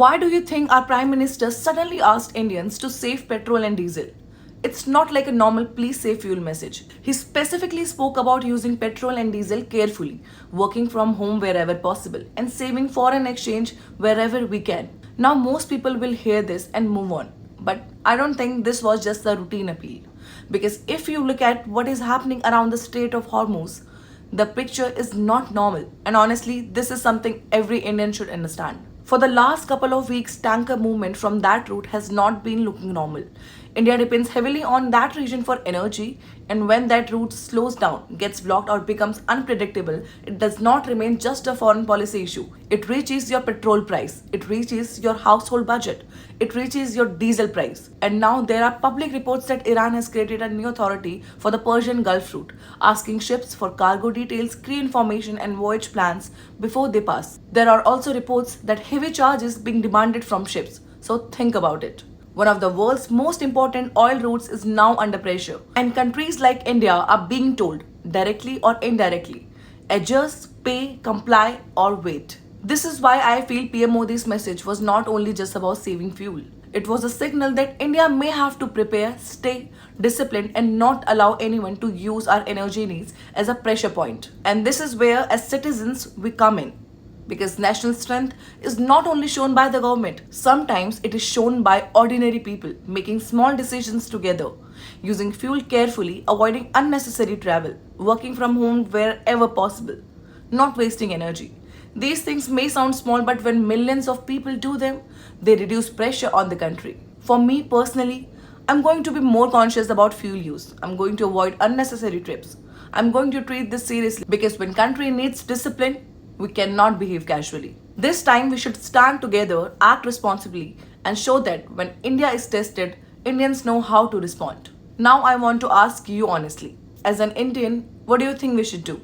Why do you think our Prime Minister suddenly asked Indians to save petrol and diesel? It's not like a normal please save fuel message. He specifically spoke about using petrol and diesel carefully, working from home wherever possible, and saving foreign exchange wherever we can. Now, most people will hear this and move on. But I don't think this was just a routine appeal. Because if you look at what is happening around the Strait of Hormuz, the picture is not normal. And honestly, this is something every Indian should understand. For the last couple of weeks, tanker movement from that route has not been looking normal. India depends heavily on that region for energy, and when that route slows down, gets blocked, or becomes unpredictable, it does not remain just a foreign policy issue. It reaches your petrol price, it reaches your household budget, it reaches your diesel price. And now there are public reports that Iran has created a new authority for the Persian Gulf route, asking ships for cargo details, crew information, and voyage plans before they pass. There are also reports that heavy charges being demanded from ships. So think about it. One of the world's most important oil routes is now under pressure, and countries like India are being told, directly or indirectly, adjust, pay, comply, or wait. This is why I feel PM Modi's message was not only just about saving fuel. It was a signal that India may have to prepare, stay disciplined, and not allow anyone to use our energy needs as a pressure point. And this is where, as citizens, we come in. Because national strength is not only shown by the government, sometimes it is shown by ordinary people making small decisions together, using fuel carefully, avoiding unnecessary travel, working from home wherever possible, not wasting energy. These things may sound small, but when millions of people do them, they reduce pressure on the country. For me personally, I'm going to be more conscious about fuel use. I'm going to avoid unnecessary trips. I'm going to treat this seriously because when country needs discipline, we cannot behave casually. This time we should stand together, act responsibly, and show that when India is tested, Indians know how to respond. Now I want to ask you honestly, as an Indian, what do you think we should do?